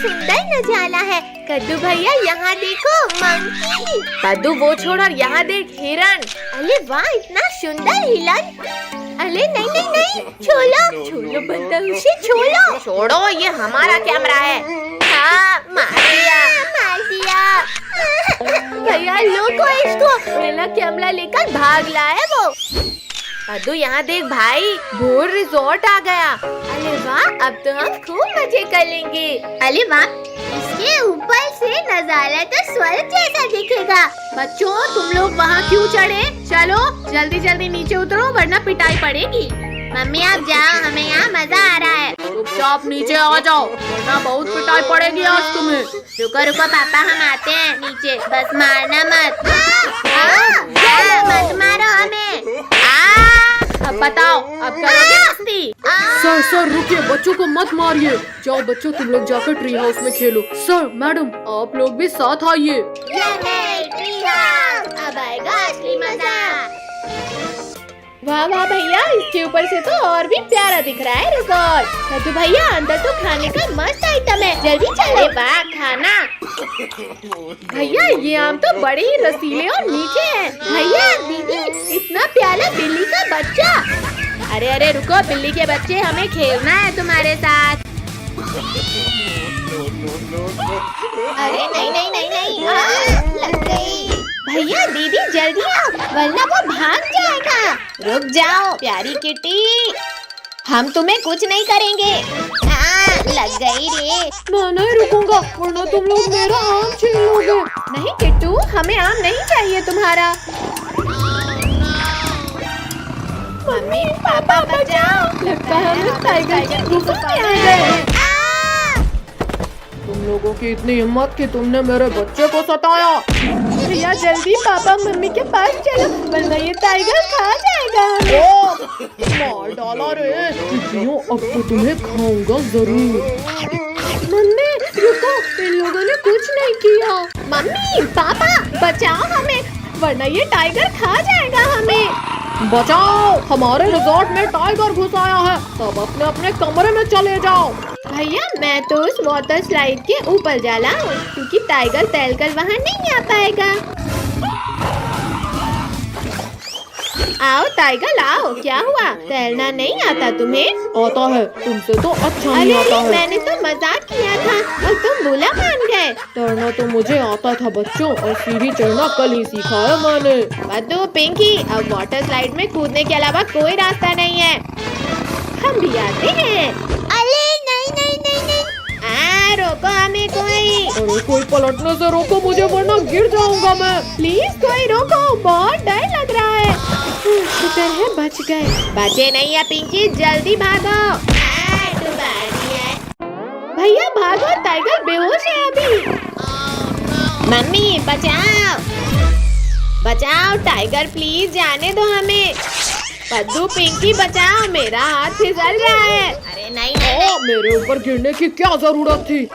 सुंदर नजारा है। कद्दू भैया यहाँ देखो मंकी। कद्दू वो छोड़ और यहाँ देख हिरन। अरे वाह इतना सुंदर हिरन। अरे नहीं नहीं नहीं छोड़ो छोड़ो बदतमीजी छोड़ो। छोड़ो ये हमारा कैमरा है। हाँ मार दिया भैया लोगो इसको। मेरा कैमरा लेकर भाग लाया वो। कद्दू यहाँ देख भाई भोर रिजॉर्ट आ गया। अरे वाह अब तो हम खूब मजे कर लेंगे। अरे वाह इसके ऊपर से नजारा तो स्वर्ग जैसा दिखेगा। बच्चों तुम लोग वहाँ क्यों चढ़े? चलो जल्दी जल्दी नीचे उतरो वरना पिटाई पड़ेगी। मम्मी आप जाओ हमें यहाँ मजा आ रहा है। चुपचाप नीचे आ जाओ वरना बहुत पिटाई पड़ेगी आज तुम्हें। रुको रुको पापा हम आते हैं नीचे, बस मारना मत। मत मारो हमें। अब बताओ अब करोगे मस्ती? सर रुकिए, बच्चों को मत मारिए। जाओ बच्चों तुम लोग जाकर ट्री हाउस में खेलो। सर मैडम आप लोग भी साथ आइए। अब आएगा असली मजा। वाह वाह भैया इसके ऊपर से तो और भी प्यारा दिख रहा है रिजॉर्ट। कद्दू भैया अंदर तो खाने का मस्त आइटम है, जल्दी चलो। वाह खाना। भैया ये आम तो बड़े ही रसीले और मीठे हैं। भैया दीदी इतना प्यारा बिल्ली का बच्चा। अरे अरे रुको बिल्ली के बच्चे हमें खेलना है तुम्हारे साथ। अरे नहीं नहीं नहीं नहीं लग गई। भैया दीदी जल्दी आओ वरना वो भाग जाएगा। रुक जाओ प्यारी किटी हम तुम्हें कुछ नहीं करेंगे। लग गई रे। मैं नहीं रुकूंगा वरना तुम लोग मेरा आम छीन लोगे। नहीं किट्टू हमें आम नहीं चाहिए तुम्हारा। मम्मी पापा बचाओ। लगता है हम इस टाइगर की गुफा में आ गए। तुम लोगों की इतनी हिम्मत कि तुमने मेरे बच्चे को सताया। भैया जल्दी पापा मम्मी के पास चलो वरना ये टाइगर खा जाएगा। मार डाला रे। बिटियों अब तो तुम्हें खाऊंगा जरूर। मम्मी रुको इन लोगों ने कुछ नहीं किया। मम्मी पापा बचाओ हमें वरना ये टाइगर खा जाएगा हमें। बचाओ हमारे रिजॉर्ट में टाइगर घुस आया है। सब अपने अपने कमरे में चले जाओ। भैया मैं तो उस वाटर स्लाइड के ऊपर जा रहा हूँ क्योंकि टाइगर तैरकर वहाँ नहीं आ पाएगा। आओ टाइगर आओ। क्या हुआ तैरना नहीं आता तुम्हें? आता है तुमसे तो अच्छा नहीं आता है। मैंने तो मजाक किया था और तुम बुरा मान गए। तैरना तो मुझे आता था बच्चों और सीढ़ी चढ़ना कल ही सीखा है मैंने। बद्दू पिंकी अब वाटर स्लाइड में कूदने के अलावा कोई रास्ता नहीं है। हम भी आते हैं। अरे नहीं नहीं नहीं नहीं रोको हमें कोई। अरे कोई पलटने से रोको मुझे वरना गिर जाऊंगा मैं। प्लीज कोई रोको बहुत डर लग रहा है। शुक्र है बच गए। बचे नहीं है पिंकी जल्दी भागो। भैया भागो टाइगर बेहोश है अभी। मम्मी बचाओ बचाओ टाइगर प्लीज जाने दो हमें। कद्दू पिंकी बचाओ मेरा हाथ फिसल रहा है। अरे नहीं मेरे ऊपर गिरने की क्या जरूरत थी?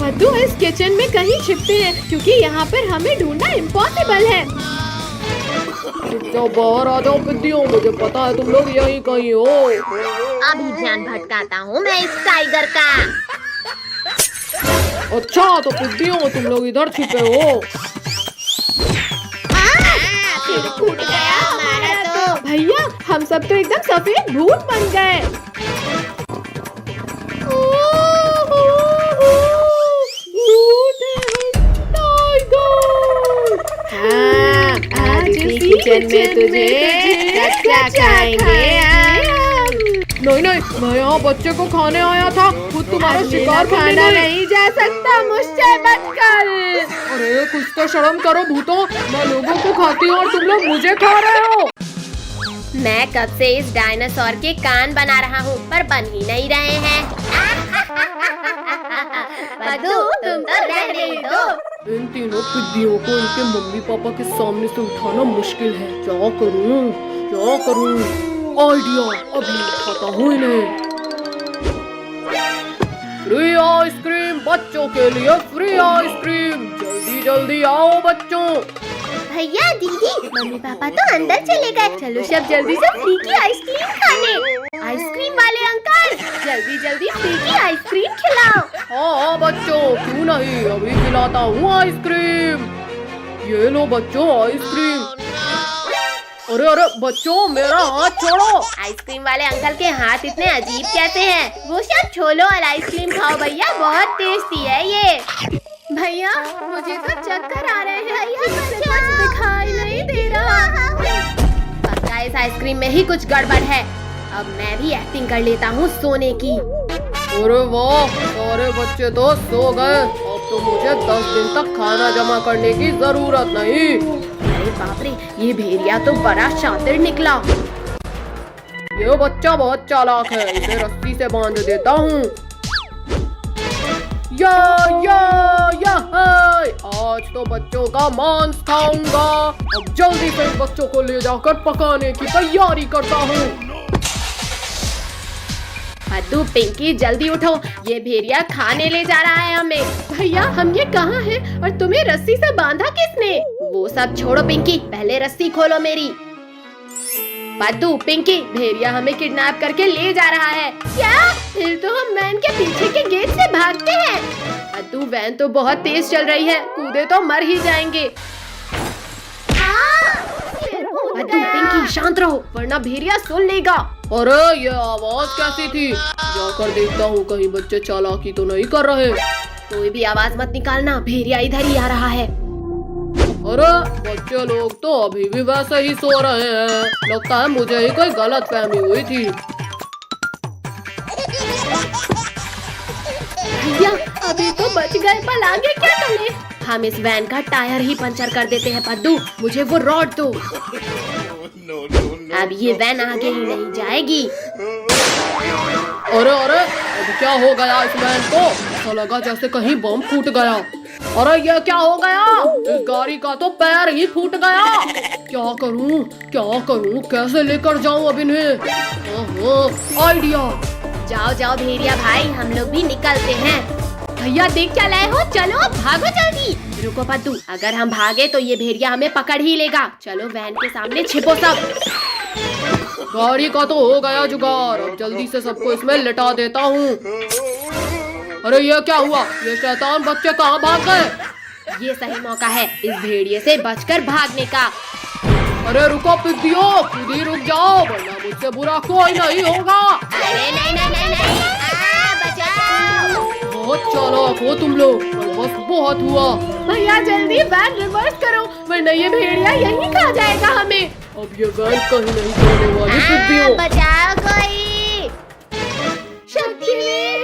कद्दू इस किचन में कहीं छिपते हैं क्योंकि यहाँ पर हमें ढूंढना इम्पॉसिबल है। जाओ बाहर आ जाओ पिद्दियों, मुझे पता है तुम लोग यहीं कहीं हो। अभी ध्यान भटकाता हूँ मैं इस टाइगर का। अच्छा तो पिद्दियों तुम लोग इधर छिपे हो। फिर फूट गया हमारा तो। भैया हम सब तो एकदम सफेद भूत बन गए। आज इसी किचन में तुझे कच्चा खाएंगे। नहीं नहीं मैं यहाँ बच्चे को खाने आया था, खुद तुम्हारा शिकार खाना नहीं जा सकता मुझसे बचकर। अरे कुछ तो शर्म करो भूतों, मैं लोगों को खाती हूँ और तुम लोग मुझे खा रहे हो। मैं कब से इस डायनासोर के कान बना रहा हूँ पर बन ही नहीं रहे हैं। बद्दू तुम तो रहने दो। इन तीनों पिद्दियों को इनके मम्मी पापा के सामने से उठाना मुश्किल है। क्या करूँ क्या करूँ? आइडिया अभी उठाता हूँ इन्हें। फ्री आइसक्रीम बच्चों के लिए, फ्री आइसक्रीम, जल्दी जल्दी आओ बच्चों। भैया दीदी मम्मी पापा तो अंदर चले गए। चलो सब जल्दी से फ्री की आइसक्रीम खाने। आइसक्रीम वाले अंकल, जल्दी जल्दी पिंकी आइसक्रीम खिलाओ। हाँ बच्चों, क्यों नहीं, अभी खिलाता हूँ आइसक्रीम। ये लो बच्चों आइसक्रीम। अरे अरे बच्चों, मेरा हाथ छोड़ो। आइसक्रीम वाले अंकल के हाथ इतने अजीब कैसे हैं? वो सब छोड़ो और आइसक्रीम खाओ भैया, बहुत टेस्टी है ये। भैया मुझे तो चक्कर आ रहे हैं, कुछ दिखाई नहीं दे रहा। पक्का इस आइसक्रीम में ही कुछ गड़बड़ है। अब मैं भी एक्टिंग कर लेता हूँ सोने की। अरे वाह, सारे बच्चे तो सो गए। अब तो मुझे 10 दिन तक खाना जमा करने की जरूरत नहीं। अरे बाप रे, ये भेड़िया तो बड़ा शातिर निकला। ये बच्चा बहुत चालाक है, इसे रस्सी से बांध देता हूँ। या हाय, आज तो बच्चों का मांस खाऊंगा। अब जल्दी से इन बच्चों को ले जाकर पकाने की तैयारी करता हूँ। पद्दू पिंकी जल्दी उठो, ये भेड़िया खाने ले जा रहा है हमें। भैया हम ये कहाँ हैं और तुम्हें रस्सी से बांधा किसने? वो सब छोड़ो पिंकी, पहले रस्सी खोलो मेरी। पद्दू पिंकी, भेड़िया हमें किडनैप करके ले जा रहा है। क्या? फिर तो हम वैन के पीछे के गेट से भागते हैं। पद्दू वैन तो बहुत तेज चल रही है, कूदे तो मर ही जाएंगे। पद्दू पिंकी शांत रहो, वरना भेड़िया सुन लेगा। अरे ये आवाज कैसी थी? जाकर देखता हूँ कहीं बच्चे चालाकी तो नहीं कर रहे। कोई भी आवाज मत निकालना, भेड़िया इधर ही आ रहा है। अरे बच्चे लोग तो अभी भी वैसे ही सो रहे हैं। लगता है मुझे ही कोई गलत फहमी हुई थी। भैया अभी तो बच गए, पर आगे क्या करें? हम इस वैन का टायर ही पंचर कर देते हैं। पद्दू मुझे वो रॉड दो। अब ये वैन आगे ही नहीं जाएगी। अरे अरे, अब क्या हो गया इस वैन को? ऐसा लगा जैसे कहीं बम फूट गया। अरे ये क्या हो गया? इस गाड़ी का तो पैर ही फूट गया। क्या करूं, कैसे लेकर जाऊं अब इन्हें? आइडिया। जाओ जाओ भेड़िया भाई, हम लोग भी निकलते हैं। भैया देख क्या लाए हो, चलो भागो जल्दी। रुको पद्दू, अगर हम भागे तो ये भेड़िया हमें पकड़ ही लेगा। चलो वैन के सामने छिपो सब। गाड़ी का तो हो गया जुगाड़, अब जल्दी से सबको इसमें लिटा देता हूँ। अरे ये क्या हुआ? ये शैतान बच्चे कहाँ भाग गए? ये सही मौका है इस भेड़िए से बचकर भागने का। अरे रुको पिद्दियों, खुद ही रुक जाओ, वरना मुझसे बुरा कोई नहीं होगा। अरे नहीं, बचाओ। बहुत चालाक हो तुम लोग, पर बस बहुत हुआ। भैया जल्दी वैन रिवर्स करो, वरना ये भेड़िया यहीं खा जाएगा हमें। अब ये वैन कहीं नहीं जाने वाली पिद्दियों। बचाओ कोई। शक्तिवीर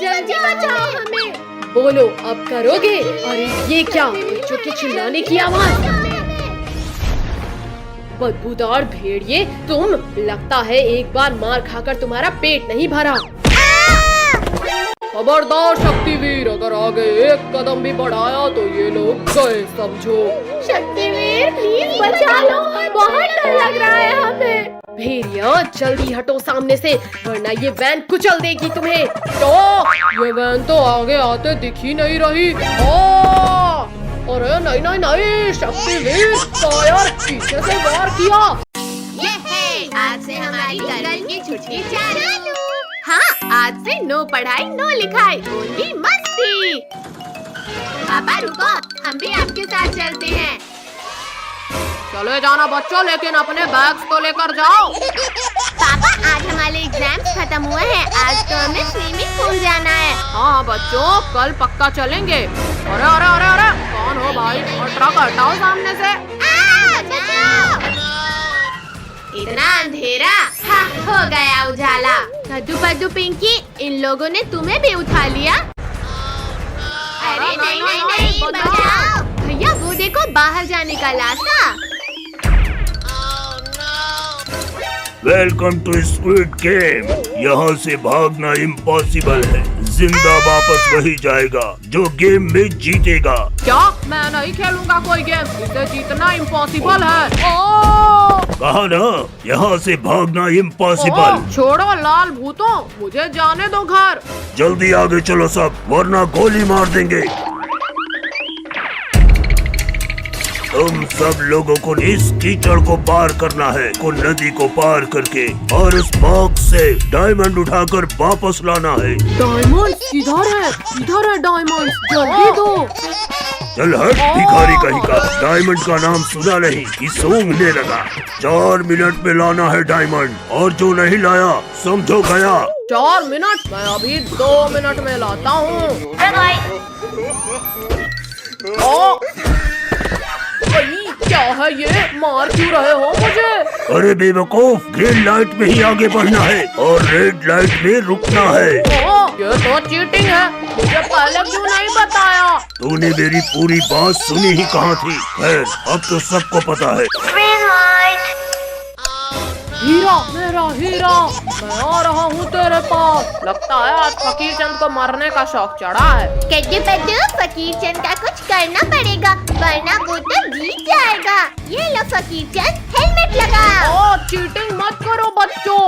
जल्दी बचाओ हमें। बोलो अब करोगे? अरे ये क्या, बच्चों के चिल्लाने की आवाज। बदबूदार भेड़िए तुम, लगता है एक बार मार खाकर तुम्हारा पेट नहीं भरा। खबरदार शक्तिवीर, अगर आगे एक कदम भी बढ़ाया तो ये लोग गए समझो। शक्तिवीर प्लीज बचा लो, बहुत डर लग रहा है हमें। भेड़िया जल्दी हटो सामने से, वरना ये वैन कुचल देगी तुम्हें। तो ये वैन तो आगे आते दिख ही नहीं रही। अरे नहीं, शक्तिवीर टायर पीछे से वार किया। ये है आज से हमारी गर्मी की छुट्टी चालू। हाँ, आज से नो पढ़ाई नो लिखाई, ओनली मस्ती। पापा रुको, हम भी आपके साथ चलते हैं। चले जाना बच्चों, लेकिन अपने बैग्स तो लेकर जाओ। पापा आज हमारे एग्जाम्स खत्म हुए हैं, आज तो हमें स्विमिंग पूल जाना है। हाँ बच्चों, कल पक्का चलेंगे। अरे अरे अरे अरे, कौन हो भाई? और ट्रक हटाओ सामने से। इतना अंधेरा, हाँ हो गया उजाला। पद्दू पिंकी, इन लोगों ने तुम्हें भी उठा लिया। अरे नहीं, बचाओ। भैया वो देखो, बाहर जाने का रास्ता। Welcome to squid game. यहाँ से भागना इम्पॉसिबल है, जिंदा वापस वही जाएगा जो गेम में जीतेगा। क्या? मैं नहीं खेलूंगा कोई गेम, इसे जीतना इम्पॉसिबल है। कहा ना, यहाँ से भागना इम्पॉसिबल। छोड़ो लाल भूतों, मुझे जाने दो घर। जल्दी आगे चलो सब, वरना गोली मार देंगे। तुम सब लोगों को इस कीचड़ को पार करना है, को नदी को पार करके और उस बॉक्स से डायमंड उठाकर वापस लाना है। डायमंड किधर है डायमंड, जल्दी दो। चल हट भिखारी कहीं का, डायमंड का नाम सुना नहीं कि सूंघने लगा। 4 मिनट में लाना है डायमंड, और जो नहीं लाया समझो गया। 4 मिनट? मैं अभी 2 मिनट में लाता हूँ। क्या है ये, मार क्यों रहे हो मुझे? अरे बेवकूफ, ग्रीन लाइट में ही आगे बढ़ना है और रेड लाइट में रुकना है। ये तो चीटिंग है, मुझे पहले क्यों नहीं बताया? तूने मेरी पूरी बात सुनी ही कहाँ थी? खैर अब तो सबको पता है। हीरा, मेरा हीरा, मैं आ रहा हूँ तेरे पास। लगता है आज फकीर चंद को मरने का शौक चढ़ा है। कद्दू पद्दू, फकीर चंद का कुछ करना पड़ेगा वरना वो तो जीत जाएगा। ये लो फकीर चंद, हेलमेट लगाओ। चीटिंग मत करो बच्चों।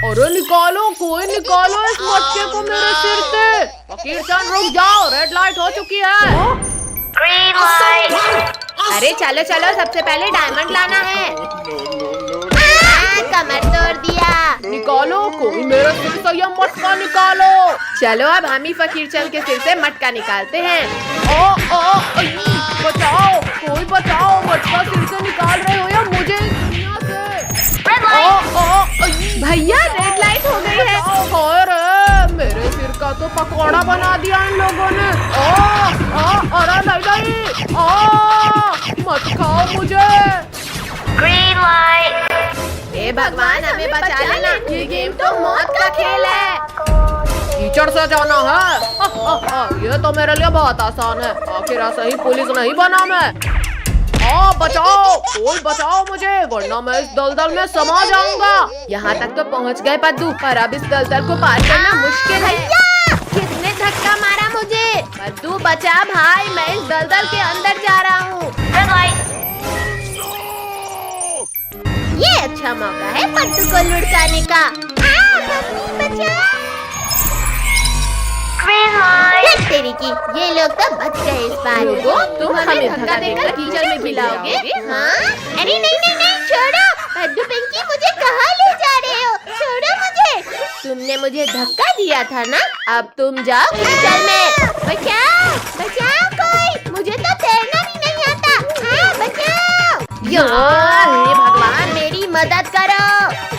अरे निकालो, कोई निकालो इस बच्चे को मेरे सिर से। फकीर चंद रुक जाओ, रेड लाइट हो चुकी है। अरे चलो चलो, सबसे पहले डायमंड लाना है। कमर तोड़ दिया। निकालो, कोई मेरे सिर से यह मटका निकालो। चलो अब हम ही फकीर चंद के सिर से मटका निकालते हैं। बचाओ, कोई बचाओ, मटका सिर से निकाल रहे हो या मुझे इस दुनिया से? भैया रेड लाइट हो गई है। अरे मेरे सिर का तो पकौड़ा बना दिया इन लोगों ने। अरे नहीं, मत खाओ मुझे। हे भगवान, हमें बचा लेना, ये गेम तो मौत का खेल है। कीचड़ से जाना है? ये तो मेरे लिए बहुत आसान है, आखिर ऐसा ही पुलिस नहीं बना मैं। बचाओ, कोई बचाओ मुझे, वरना मैं इस दलदल में समा जाऊंगा। यहाँ तक तो पहुँच गए पद्दू, पर अब इस दलदल को पार करना मुश्किल है। किसने धक्का मारा मुझे? पद्दू बचा भाई, मैं इस दलदल के अंदर जा रहा हूँ। ये अच्छा मौका है पद्दू को लुढ़काने का। तेरी की, ये लोग तो बच गए इस बार। तुम हमें धक्का देकर कीचड़ में भिलाओगे? हाँ? अरे नहीं, छोड़ो। पद्दू पिंकी, मुझे कहाँ ले जा रहे हो? छोड़ो मुझे। तुमने मुझे धक्का दिया था ना, अब तुम जाओ कीचड़ में। बचाओ कोई, मुझे तो तैरना भी नहीं आता। बचाओ। हे भगवान, मेरी मदद करो।